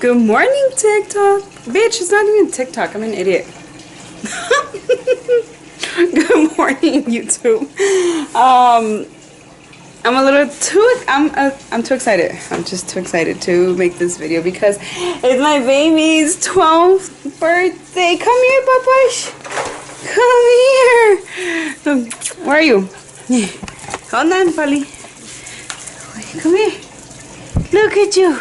Good morning, TikTok. Bitch, it's not even TikTok. I'm an idiot. Good morning, YouTube. I'm too excited. I'm just too excited to make this video because it's my baby's 12th birthday. Come here, Papash. Come here. Where are you? Hold on, Polly. Come here. Look at you.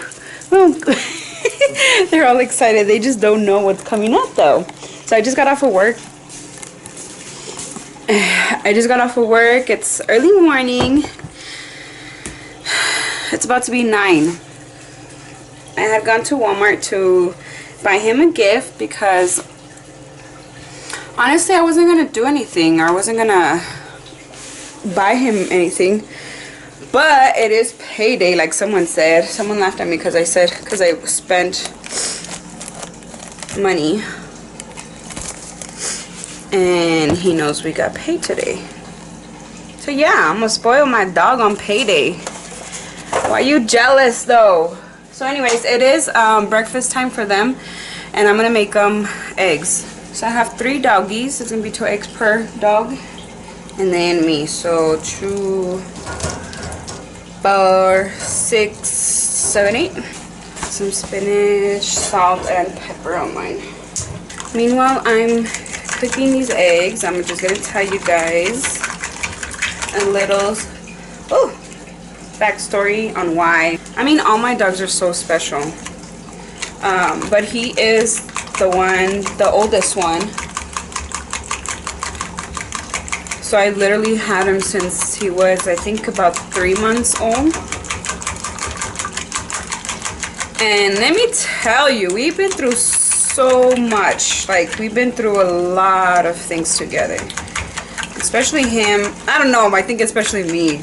They're all excited. They just don't know what's coming up though. So I just got off of work. It's early morning. It's about to be 9. I had gone to Walmart to buy him a gift because honestly I wasn't gonna do anything. I wasn't gonna buy him anything. But it is payday, like someone said. Someone laughed at me because I spent money. And he knows we got paid today. So yeah, I'm gonna spoil my dog on payday. Why are you jealous though? So anyways, it is breakfast time for them. And I'm gonna make them eggs. So I have 3 doggies. It's gonna be 2 eggs per dog. And then me. So 2... 4, 6, 7, 8. Some spinach, salt, and pepper on mine. Meanwhile, I'm cooking these eggs. I'm just gonna tell you guys a little backstory on why. I mean, all my dogs are so special, but he is the oldest one. So I literally had him since he was, I think, about 3 months old. And let me tell you, we've been through so much. Like, we've been through a lot of things together. Especially him. I don't know, I think especially me.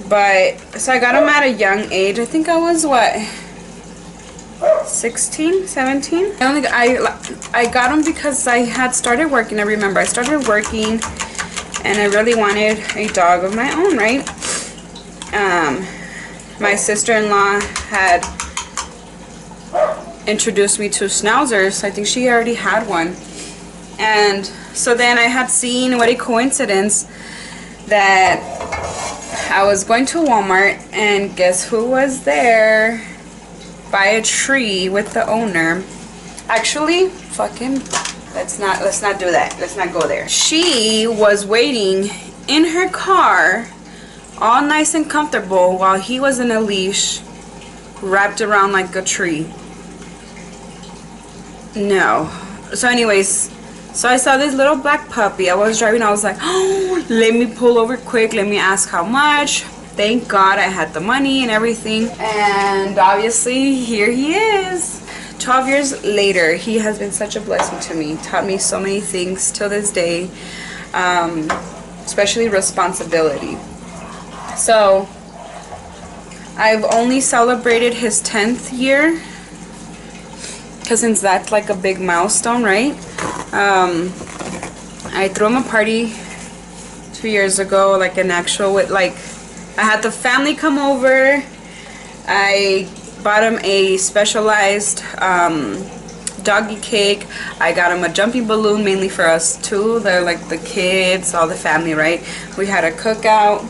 But, so I got him at a young age. I think I was, what? 16, 17. I got him because I had started working. I remember I started working and I really wanted a dog of my own, right? My sister-in-law had introduced me to schnauzers. I think she already had one. And so then I had seen, what a coincidence, that I was going to Walmart and guess who was there? By a tree with the owner. Actually, let's not do that. Let's not go there. She was waiting in her car, all nice and comfortable, while he was in a leash, wrapped around like a tree. No. So anyways, so I saw this little black puppy. I was driving. I was like, oh, let me pull over quick. Let me ask how much. Thank God I had the money and everything. And obviously, here he is. 12 years later, he has been such a blessing to me. Taught me so many things till this day. Especially responsibility. So, I've only celebrated his 10th year. Because since that's like a big milestone, right? I threw him a party 2 years ago. Like an actual, with like... I had the family come over. I bought him a specialized doggy cake. I got him a jumping balloon mainly for us too. They're like the kids, all the family, right? We had a cookout.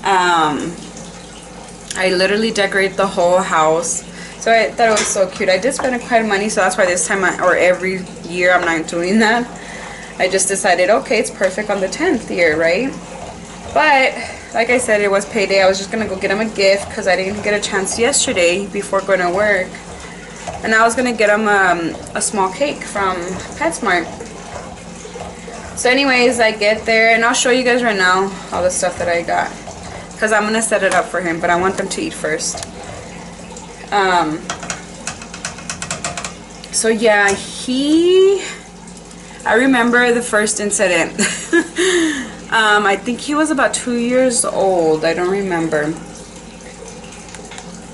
I literally decorated the whole house. So I thought it was so cute. I did spend quite a money, so that's why this time, or every year, I'm not doing that. I just decided, okay, it's perfect on the 10th year, right? But like I said, it was payday. I was just gonna go get him a gift because I didn't get a chance yesterday before going to work. And I was gonna get him a small cake from PetSmart. So anyways, I get there and I'll show you guys right now all the stuff that I got. Because I'm gonna set it up for him, but I want them to eat first. So yeah, I remember the first incident. I think he was about 2 years old. I don't remember.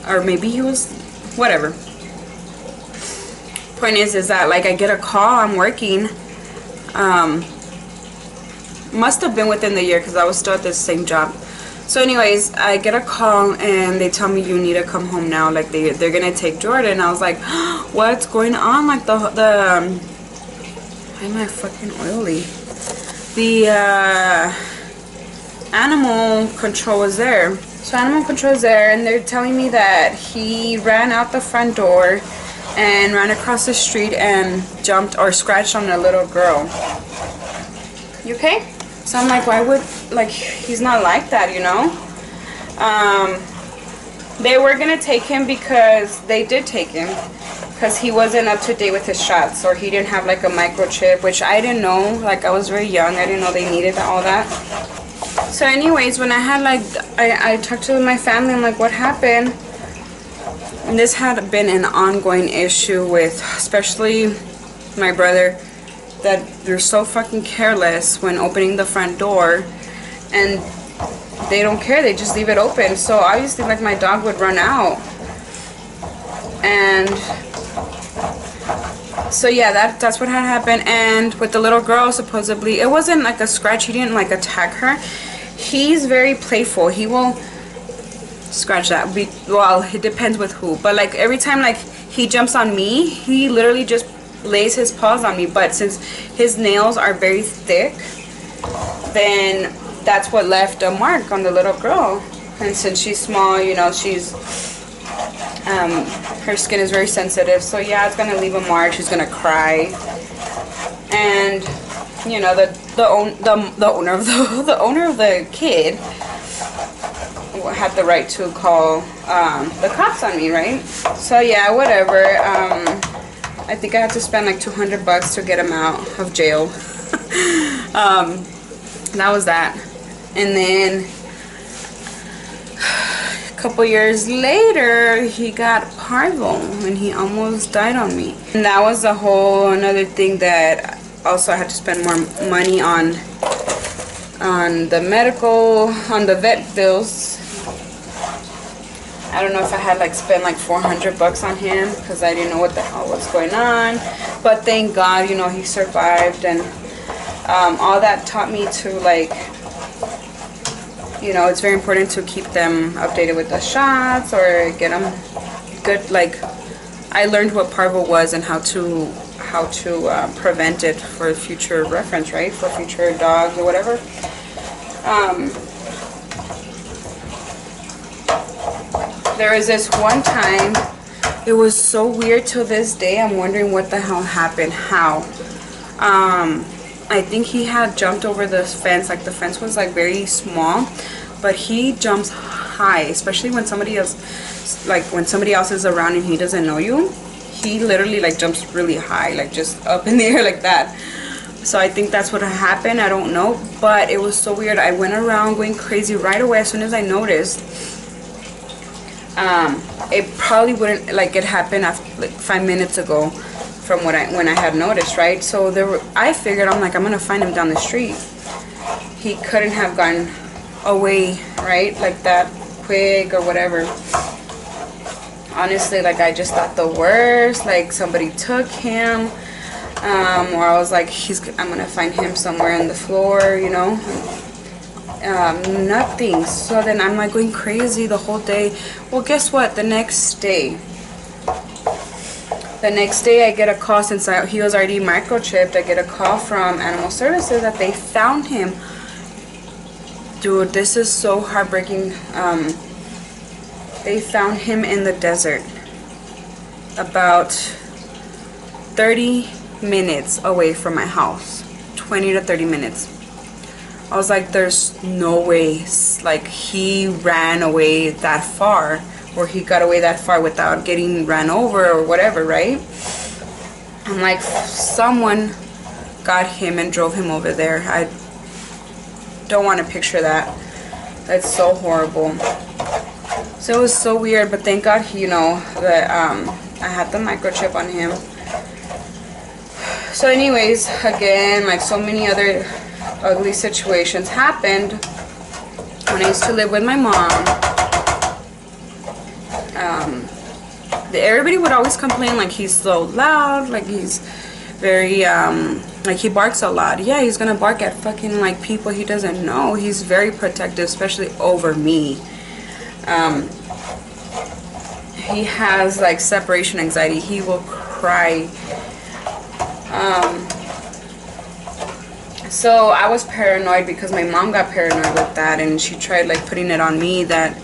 Or maybe he was, whatever. Point is that like I get a call, I'm working. Must have been within the year because I was still at the same job. So anyways, I get a call and they tell me you need to come home now. Like they're gonna take Jordan. I was like, what's going on? Like why am I fucking oily? The animal control was there. So animal control is there, and they're telling me that he ran out the front door and ran across the street and jumped or scratched on a little girl. You okay? So I'm like, why would, like, he's not like that, you know? They were gonna take him because they did take him because he wasn't up to date with his shots, or he didn't have like a microchip, which I didn't know. Like, I was very young, I didn't know they needed all that. So anyways, when I had like, I talked to my family, I'm like, what happened? And this had been an ongoing issue with, especially my brother, that they're so fucking careless when opening the front door, and they don't care, they just leave it open. So obviously, like, my dog would run out, and so yeah, that's what had happened. And with the little girl, supposedly it wasn't like a scratch, he didn't like attack her. He's very playful, he will scratch that. Well, it depends with who, but like every time like he jumps on me, he literally just lays his paws on me. But since his nails are very thick, then that's what left a mark on the little girl. And since she's small, you know, she's her skin is very sensitive, so yeah, it's gonna leave a mark. She's gonna cry. And you know, the owner of the kid had the right to call the cops on me, right? So yeah, whatever. I think I had to spend like $200 to get him out of jail. That was that. And then a couple years later, he got parvo and he almost died on me. And that was a whole another thing that also I had to spend more money on the medical, on the vet bills. I don't know if I had like spent like $400 on him because I didn't know what the hell was going on. But thank God, you know, he survived. And all that taught me to, like, you know, it's very important to keep them updated with the shots or get them good. Like, I learned what parvo was and how to prevent it for future reference, right? For future dogs or whatever. There was this one time, it was so weird till this day. I'm wondering what the hell happened, how. I think he had jumped over the fence. Like, the fence was like very small, but he jumps high, especially when somebody else, like when somebody else is around and he doesn't know you. He literally like jumps really high, like just up in the air like that. So I think that's what happened. I don't know, but it was so weird. I went around going crazy right away as soon as I noticed. It probably wouldn't, like, it happened after like 5 minutes ago from when I had noticed, right? So I figured, I'm like, I'm gonna find him down the street. He couldn't have gone away, right, like that quick or whatever. Honestly, like, I just thought the worst, like somebody took him, or I was like, I'm gonna find him somewhere on the floor, you know. Nothing. So then I'm like going crazy the whole day. Well, guess what? The next day I get a call, since he was already microchipped. I get a call from Animal Services that they found him. Dude, this is so heartbreaking. They found him in the desert, about 30 minutes away from my house. 20 to 30 minutes. I was like, there's no way, like, he ran away that far, or he got away that far without getting ran over or whatever, right? I'm like, someone got him and drove him over there. I don't want to picture that. That's so horrible. So it was so weird, but thank God, you know, that I had the microchip on him. So anyways, again, like so many other ugly situations happened when I used to live with my mom. Everybody would always complain, like, he's so loud, like he's very like he barks a lot. Yeah, he's gonna bark at fucking like people he doesn't know. He's very protective, especially over me. He has like separation anxiety. He will cry. So I was paranoid because my mom got paranoid with that, and she tried like putting it on me that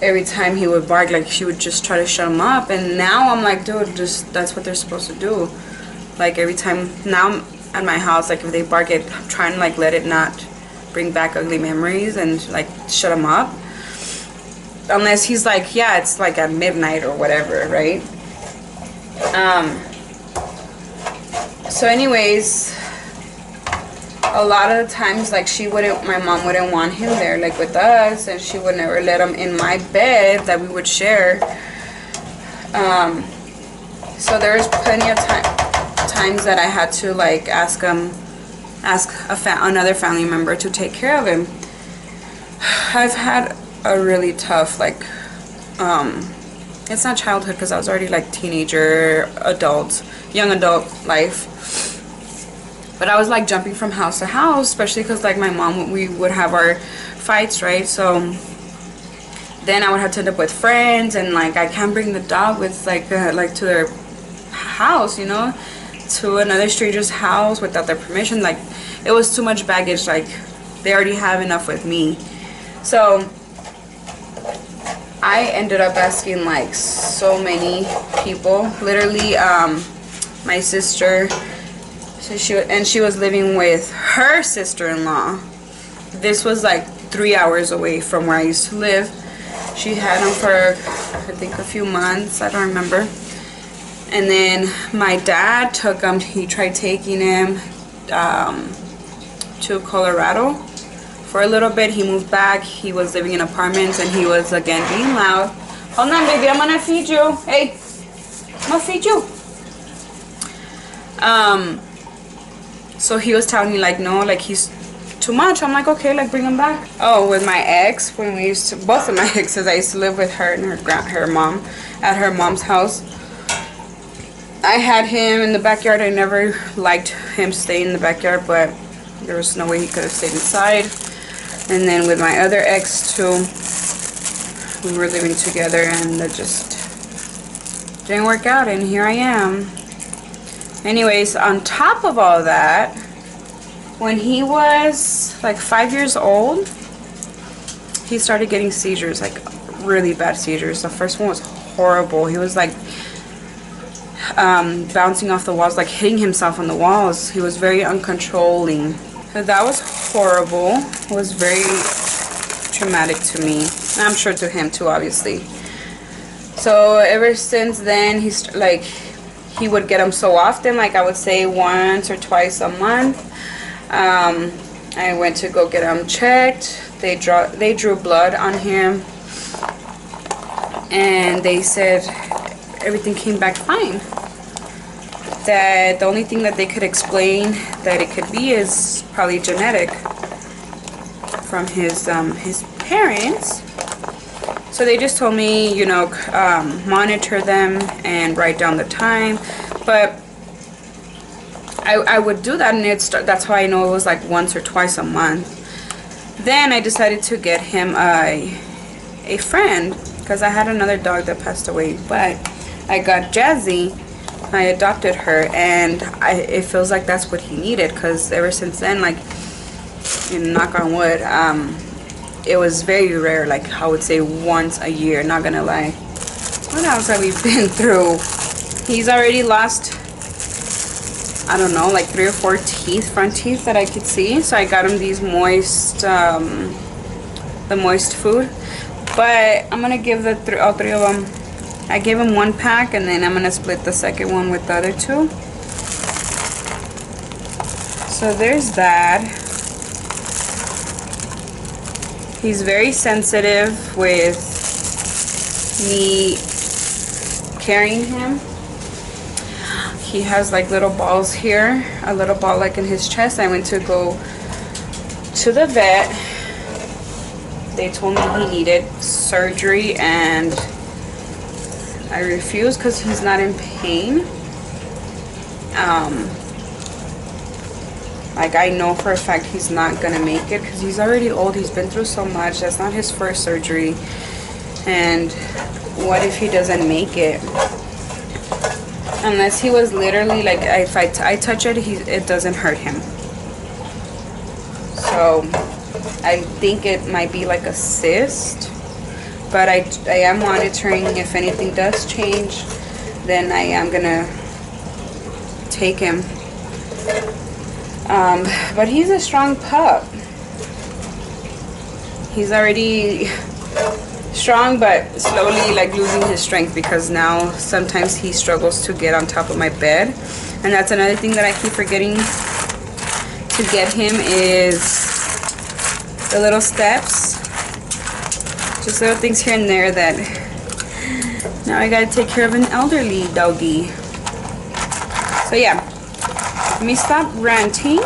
every time he would bark, like she would just try to shut him up. And now I'm like, dude, just that's what they're supposed to do. Like every time now I'm at my house, like if they bark, I'm trying to like let it not bring back ugly memories and like shut him up. Unless he's like, yeah, it's like at midnight or whatever, right? So anyways, a lot of the times, like my mom wouldn't want him there, like with us, and she would never let him in my bed that we would share. So there's plenty of times that I had to like ask another family member to take care of him. I've had a really tough, like, it's not childhood because I was already like teenager, young adult life. But I was like jumping from house to house, especially because like my mom, we would have our fights, right? So then I would have to end up with friends, and like I can't bring the dog with like to their house, you know, to another stranger's house without their permission. Like it was too much baggage. Like they already have enough with me. So I ended up asking like so many people. Literally, my sister. So she was living with her sister-in-law. This was like 3 hours away from where I used to live. She had him for I think a few months. I don't remember. And then my dad took him. He tried taking him to Colorado for a little bit. He moved back. He was living in apartments, and he was again being loud. Hold on, baby. I'm gonna feed you. Hey, I'm gonna feed you. So he was telling me like, no, like he's too much. I'm like, okay, like bring him back. Oh, with my ex, when we used to, both of my exes, I used to live with her and her mom at her mom's house. I had him in the backyard. I never liked him staying in the backyard, but there was no way he could have stayed inside. And then with my other ex too, we were living together, and that just didn't work out, and here I am. Anyways, on top of all that, when he was like 5 years old, he started getting seizures, like really bad seizures. The first one was horrible. He was like bouncing off the walls, like hitting himself on the walls. He was very uncontrolling. So that was horrible. It was very traumatic to me. And I'm sure to him too, obviously. So ever since then, he's like, he would get them so often, like I would say once or twice a month. I went to go get him checked. They drew blood on him, and they said everything came back fine. That the only thing that they could explain that it could be is probably genetic from his parents. So they just told me, you know, monitor them and write down the time. But I would do that, and that's how I know it was like once or twice a month. Then I decided to get him a friend, because I had another dog that passed away. But I got Jazzy. I adopted her, and it feels like that's what he needed, because ever since then, like, knock on wood, it was very rare, like I would say once a year, not gonna lie. What else have we been through? He's already lost, I don't know, like 3 or 4 teeth, front teeth that I could see. So I got him these moist, the moist food. But I'm gonna give all 3 of them, I gave him 1 pack, and then I'm gonna split the second one with the other 2. So there's that. He's very sensitive with me carrying him. He has like little balls here, a little ball like in his chest. I went to go to the vet. They told me he needed surgery, and I refused because he's not in pain. Like, I know for a fact he's not gonna make it because he's already old. He's been through so much. That's not his first surgery. And what if he doesn't make it? Unless he was literally like, if I touch it, it doesn't hurt him. So I think it might be like a cyst, but I am monitoring. If anything does change, then I am gonna take him. But he's a strong pup. He's already strong, but slowly like losing his strength, because now sometimes he struggles to get on top of my bed. And that's another thing that I keep forgetting to get him, is the little steps. Just little things here and there that now I gotta take care of an elderly doggy. So yeah, let me stop ranting.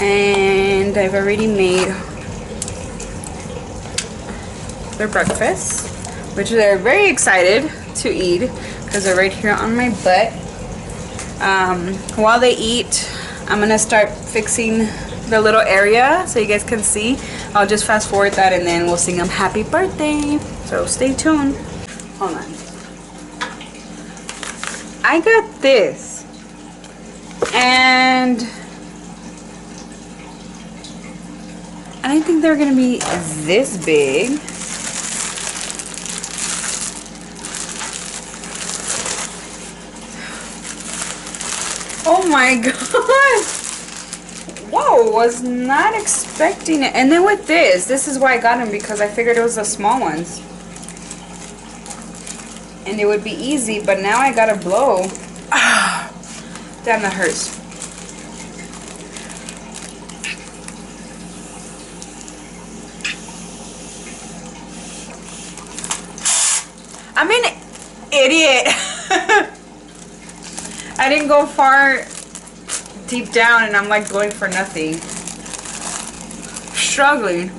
And I've already made their breakfast, which they're very excited to eat because they're right here on my butt. While they eat, I'm gonna start fixing the little area so you guys can see. I'll just fast forward that and then we'll sing them happy birthday. So stay tuned. Hold on. I got this, and I didn't think they were gonna be this big. Oh my god! Whoa, was not expecting it. And then with this is why I got them, because I figured it was the small ones. And it would be easy, but now I gotta blow. Ah, damn, that hurts. I'm an idiot. I didn't go far deep down and I'm like going for nothing. Struggling.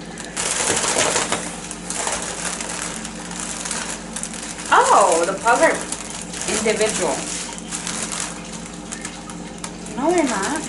Oh, the paws are individual. No, they're not.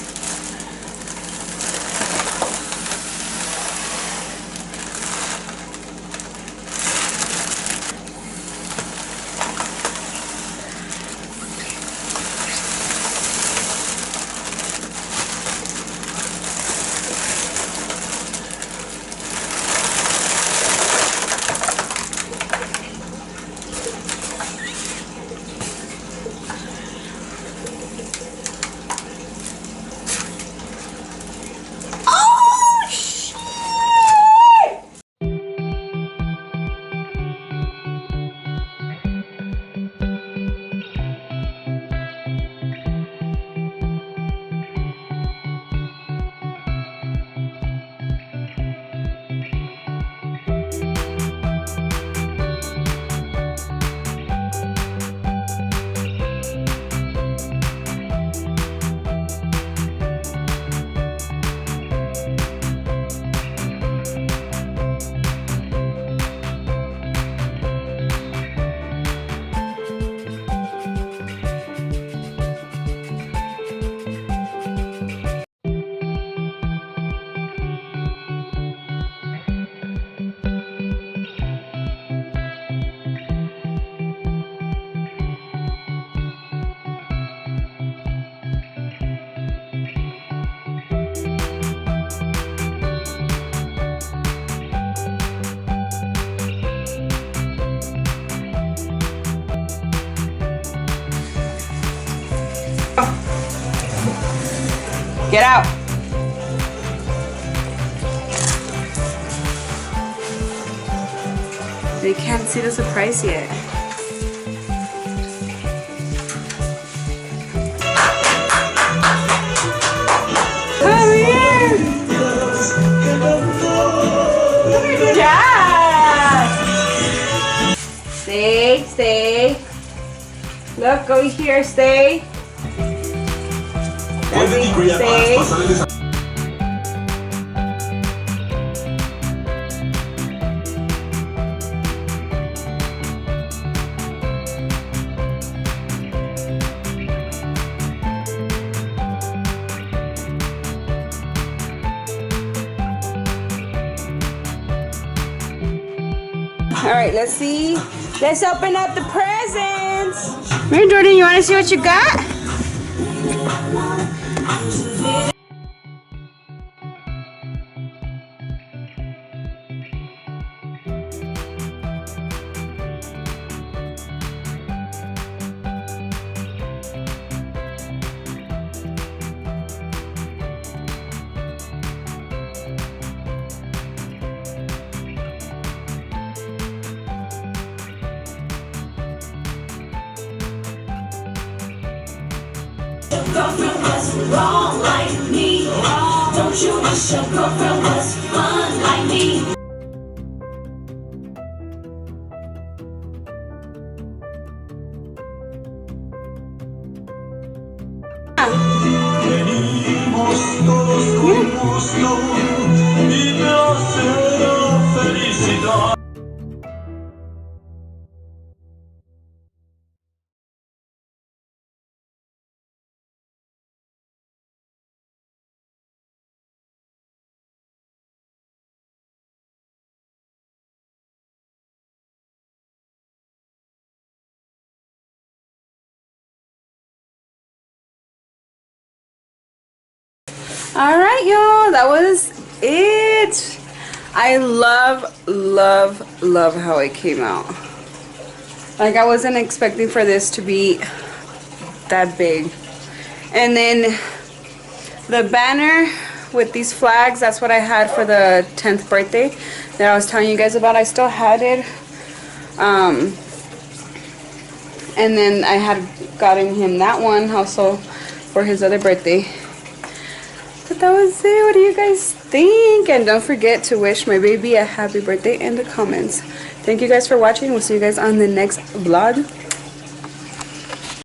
Get out. They can't see the surprise yet. Come here. Yeah. Stay, stay. Look, go here, stay. Stay. Alright, let's see. Let's open up the presents. Here, Jordan, you want to see what you got? Girlfriend was wrong like me. Don't you wish your girlfriend was fun like me? Alright, y'all, that was it. I love how it came out. Like, I wasn't expecting for this to be that big. And then the banner with these flags, that's what I had for the 10th birthday that I was telling you guys about. I still had it. And then I had gotten him that one also for his other birthday. But that was it. What do you guys think? And don't forget to wish my baby a happy birthday in the comments. Thank you guys for watching. We'll see you guys on the next vlog.